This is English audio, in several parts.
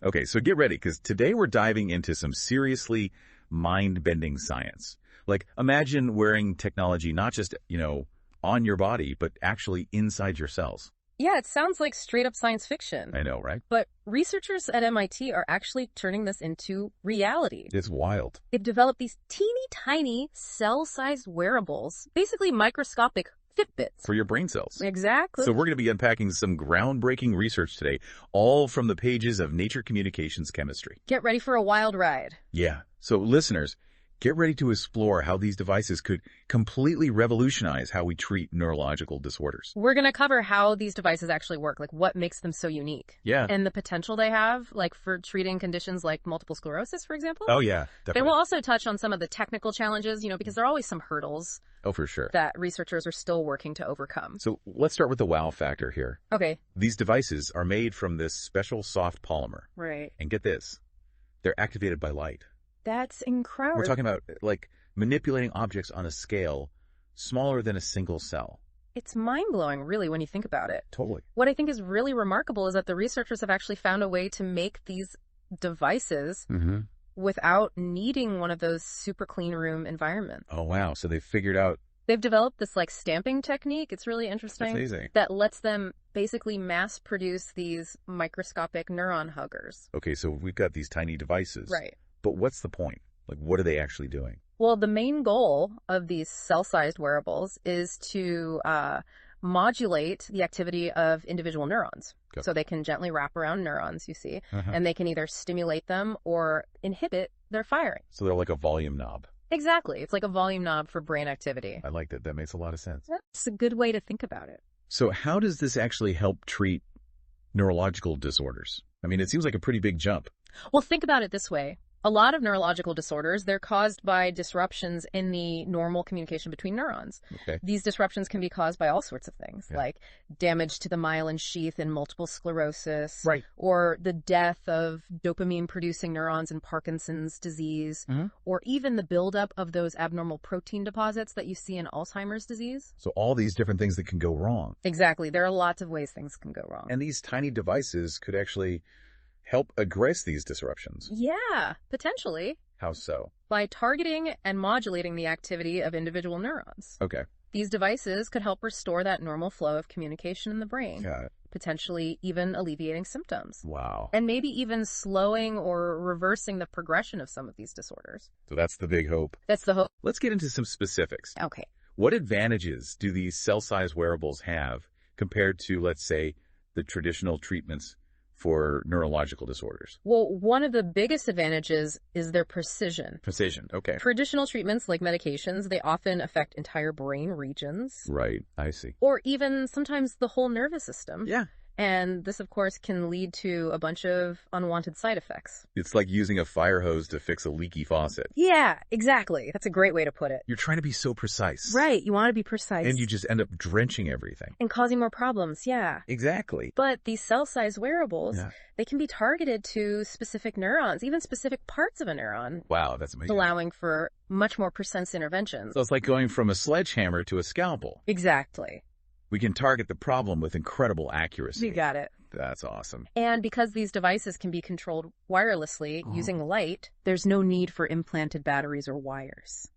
Okay, so get ready, because today we're diving into some seriously mind-bending science. Like, imagine wearing technology not just, on your body, but actually inside your cells. Yeah, it sounds like straight up science fiction. I know, right? But researchers at MIT are actually turning this into reality. It's wild. They've developed these teeny tiny cell-sized wearables, basically microscopic Fitbits. For your brain cells. Exactly. So we're going to be unpacking some groundbreaking research today, all from the pages of Nature Communications Chemistry. Get ready for a wild ride. Yeah. So listeners, get ready to explore how these devices could completely revolutionize how we treat neurological disorders. We're going to cover how these devices actually work, like what makes them so unique. Yeah. And the potential they have, like for treating conditions like multiple sclerosis, for example. Oh, yeah, definitely. And we'll also touch on some of the technical challenges, because there are always some hurdles. Oh, for sure. That researchers are still working to overcome. So let's start with the wow factor here. Okay. These devices are made from this special soft polymer. Right. And get this, they're activated by light. That's incredible. We're talking about, like, manipulating objects on a scale smaller than a single cell. It's mind-blowing, really, when you think about it. Totally. What I think is really remarkable is that the researchers have actually found a way to make these devices without needing one of those super clean room environments. Oh, wow. So they figured out... They've developed this, stamping technique. It's really interesting. That's amazing. That lets them basically mass-produce these microscopic neuron huggers. Okay, so we've got these tiny devices. Right. But what's the point? Like, what are they actually doing? Well, the main goal of these cell-sized wearables is to modulate the activity of individual neurons. Okay. So they can gently wrap around neurons, you see, and they can either stimulate them or inhibit their firing. So they're like a volume knob. Exactly. It's like a volume knob for brain activity. I like that. That makes a lot of sense. That's a good way to think about it. So how does this actually help treat neurological disorders? I mean, it seems like a pretty big jump. Well, think about it this way. A lot of neurological disorders, they're caused by disruptions in the normal communication between neurons. Okay. These disruptions can be caused by all sorts of things, like damage to the myelin sheath in multiple sclerosis, right, or the death of dopamine-producing neurons in Parkinson's disease, or even the buildup of those abnormal protein deposits that you see in Alzheimer's disease. So all these different things that can go wrong. Exactly. There are lots of ways things can go wrong. And these tiny devices could actually help address these disruptions. Yeah, potentially. How so? By targeting and modulating the activity of individual neurons. Okay. These devices could help restore that normal flow of communication in the brain. Got it. Potentially even alleviating symptoms. Wow. And maybe even slowing or reversing the progression of some of these disorders. So that's the big hope. That's the hope. Let's get into some specifics. Okay. What advantages do these cell-size wearables have compared to, let's say, the traditional treatments for neurological disorders? Well, one of the biggest advantages is their precision. Precision, okay. Traditional treatments like medications, they often affect entire brain regions. Right, I see. Or even sometimes the whole nervous system. Yeah. And this, of course, can lead to a bunch of unwanted side effects. It's like using a fire hose to fix a leaky faucet. Yeah, exactly. That's a great way to put it. You're trying to be so precise. Right, you want to be precise. And you just end up drenching everything. And causing more problems, yeah. Exactly. But these cell-sized wearables, they can be targeted to specific neurons, even specific parts of a neuron. Wow, that's amazing. Allowing for much more precise interventions. So it's like going from a sledgehammer to a scalpel. Exactly. We can target the problem with incredible accuracy. You got it. That's awesome. And because these devices can be controlled wirelessly using light, there's no need for implanted batteries or wires.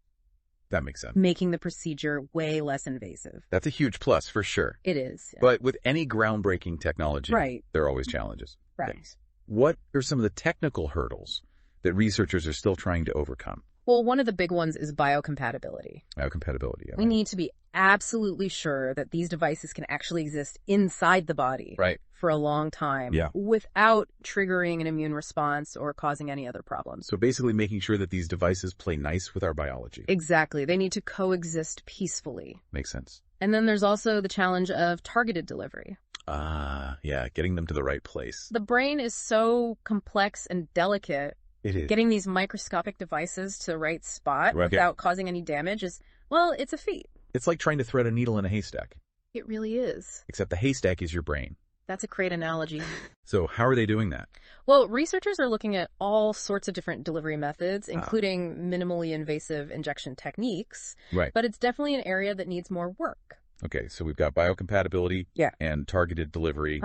That makes sense. Making the procedure way less invasive. That's a huge plus for sure. It is. Yeah. But with any groundbreaking technology, there are always challenges. Right. Okay. What are some of the technical hurdles that researchers are still trying to overcome? Well, one of the big ones is biocompatibility. Biocompatibility. We need to be absolutely sure that these devices can actually exist inside the body for a long time without triggering an immune response or causing any other problems. So basically making sure that these devices play nice with our biology. Exactly. They need to coexist peacefully. Makes sense. And then there's also the challenge of targeted delivery. Yeah, getting them to the right place. The brain is so complex and delicate. It is. Getting these microscopic devices to the right spot without causing any damage is, well, it's a feat. It's like trying to thread a needle in a haystack. It really is. Except the haystack is your brain. That's a great analogy. So how are they doing that? Well, researchers are looking at all sorts of different delivery methods, including minimally invasive injection techniques. Right. But it's definitely an area that needs more work. Okay, so we've got biocompatibility and targeted delivery.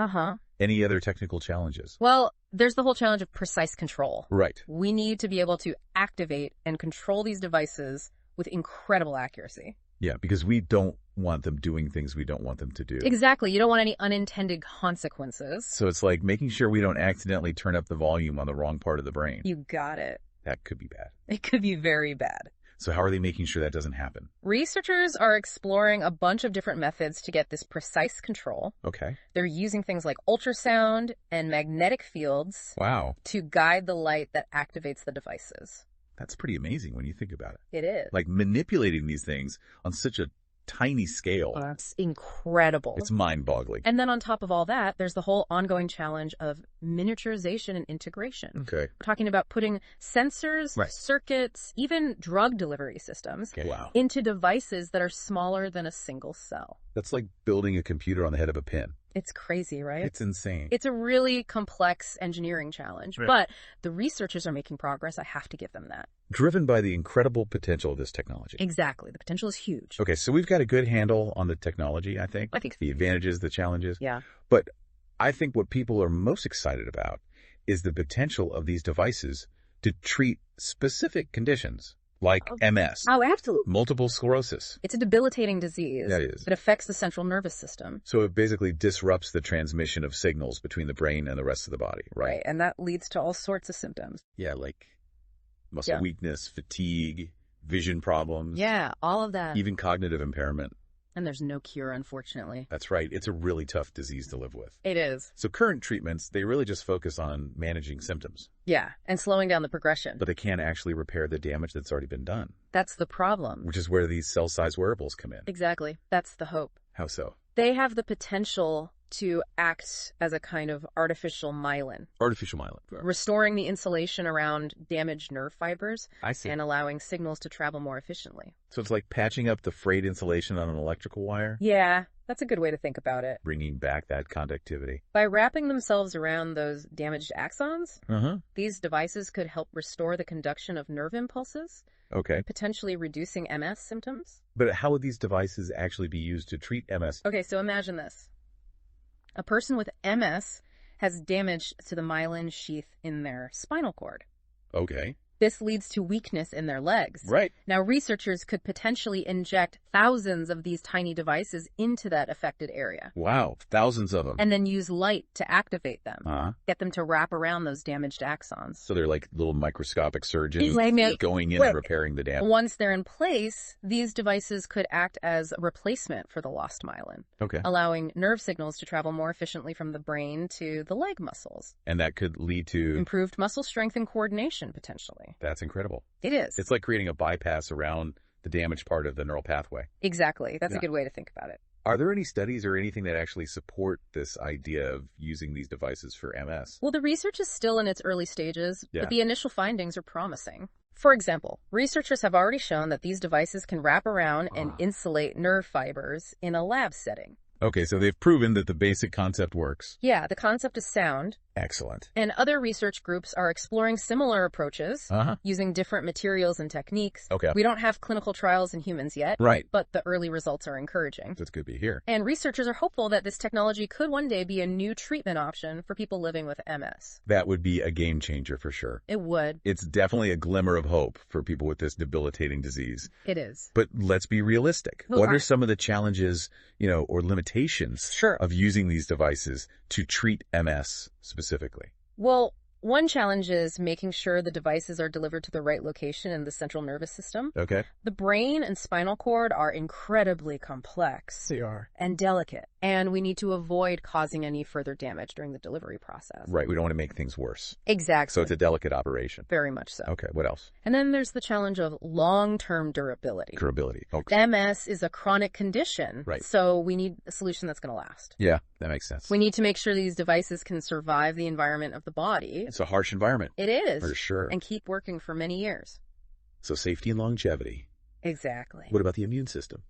Any other technical challenges? Well, there's the whole challenge of precise control. Right. We need to be able to activate and control these devices with incredible accuracy. Yeah, because we don't want them doing things we don't want them to do. Exactly. You don't want any unintended consequences. So it's like making sure we don't accidentally turn up the volume on the wrong part of the brain. You got it. That could be bad. It could be very bad. So how are they making sure that doesn't happen? Researchers are exploring a bunch of different methods to get this precise control. Okay. They're using things like ultrasound and magnetic fields. Wow. To guide the light that activates the devices. That's pretty amazing when you think about it. It is. Like manipulating these things on such a tiny scale. That's incredible. It's mind-boggling. And then on top of all that, there's the whole ongoing challenge of miniaturization and integration. Okay. We're talking about putting sensors, circuits, even drug delivery systems into devices that are smaller than a single cell. That's like building a computer on the head of a pin. It's crazy, right? It's insane. It's a really complex engineering challenge, but the researchers are making progress. I have to give them that. Driven by the incredible potential of this technology. Exactly. The potential is huge. Okay, so we've got a good handle on the technology, I think. I think the advantages, the challenges. Yeah. But I think what people are most excited about is the potential of these devices to treat specific conditions. Like MS. Oh, absolutely. Multiple sclerosis. It's a debilitating disease. That is. It affects the central nervous system. So it basically disrupts the transmission of signals between the brain and the rest of the body, right? And that leads to all sorts of symptoms. Yeah, like muscle weakness, fatigue, vision problems. Yeah, all of that. Even cognitive impairment. And there's no cure, unfortunately. That's right. It's a really tough disease to live with. It is. So current treatments, they really just focus on managing symptoms. Yeah, and slowing down the progression. But they can't actually repair the damage that's already been done. That's the problem. Which is where these cell-size wearables come in. Exactly. That's the hope. How so? They have the potential to act as a kind of artificial myelin. Artificial myelin. Restoring the insulation around damaged nerve fibers. I see. And allowing signals to travel more efficiently. So it's like patching up the frayed insulation on an electrical wire? Yeah, that's a good way to think about it. Bringing back that conductivity. By wrapping themselves around those damaged axons, these devices could help restore the conduction of nerve impulses. Okay. Potentially reducing MS symptoms. But how would these devices actually be used to treat MS? Okay, so imagine this. A person with MS has damage to the myelin sheath in their spinal cord. Okay. This leads to weakness in their legs. Right. Now, researchers could potentially inject thousands of these tiny devices into that affected area. Wow, thousands of them. And then use light to activate them. Get them to wrap around those damaged axons. So they're like little microscopic surgeons going in and repairing the damage. Once they're in place, these devices could act as a replacement for the lost myelin. Okay. Allowing nerve signals to travel more efficiently from the brain to the leg muscles. And that could lead to improved muscle strength and coordination, potentially. That's incredible. It is. It's like creating a bypass around the damaged part of the neural pathway. Exactly. That's a good way to think about it. Are there any studies or anything that actually support this idea of using these devices for MS? Well, the research is still in its early stages, but the initial findings are promising. For example, researchers have already shown that these devices can wrap around and insulate nerve fibers in a lab setting. Okay, so they've proven that the basic concept works. Yeah, the concept is sound. Excellent. And other research groups are exploring similar approaches, using different materials and techniques. Okay. We don't have clinical trials in humans yet, but the early results are encouraging. That's good to hear. And researchers are hopeful that this technology could one day be a new treatment option for people living with MS. That would be a game changer for sure. It would. It's definitely a glimmer of hope for people with this debilitating disease. It is. But let's be realistic. What are some of the challenges, or limitations of using these devices to treat MS specifically? Well, one challenge is making sure the devices are delivered to the right location in the central nervous system. Okay. The brain and spinal cord are incredibly complex. They are. And delicate. And we need to avoid causing any further damage during the delivery process. Right. We don't want to make things worse. Exactly. So it's a delicate operation. Very much so. Okay. What else? And then there's the challenge of long-term durability. Durability. Okay. MS is a chronic condition. Right. So we need a solution that's going to last. Yeah, that makes sense. We need to make sure these devices can survive the environment of the body. It's a harsh environment. It is. For sure. And keep working for many years. So safety and longevity. Exactly. What about the immune system?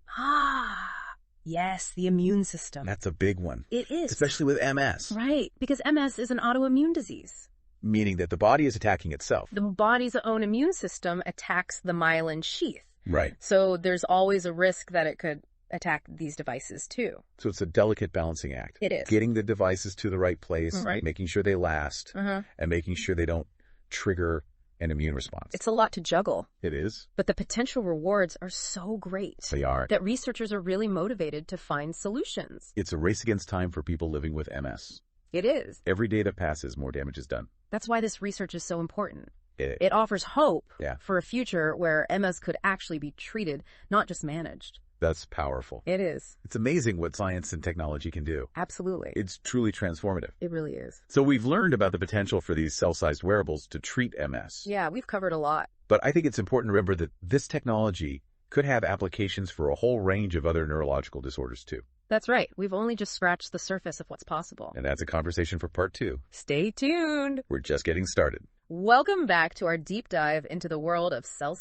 Yes, the immune system. That's a big one. It is. Especially with MS. Right, because MS is an autoimmune disease. Meaning that the body is attacking itself. The body's own immune system attacks the myelin sheath. Right. So there's always a risk that it could attack these devices too. So it's a delicate balancing act. It is. Getting the devices to the right place, making sure they last, and making sure they don't trigger an immune response. It's a lot to juggle. It is. But the potential rewards are so great. They are. That researchers are really motivated to find solutions. It's a race against time for people living with MS. It is. Every day that passes, more damage is done. That's why this research is so important. It offers hope for a future where MS could actually be treated, not just managed. That's powerful. It is. It's amazing what science and technology can do. Absolutely. It's truly transformative. It really is. So we've learned about the potential for these cell-sized wearables to treat MS. Yeah, we've covered a lot. But I think it's important to remember that this technology could have applications for a whole range of other neurological disorders too. That's right. We've only just scratched the surface of what's possible. And that's a conversation for part 2. Stay tuned. We're just getting started. Welcome back to our deep dive into the world of cell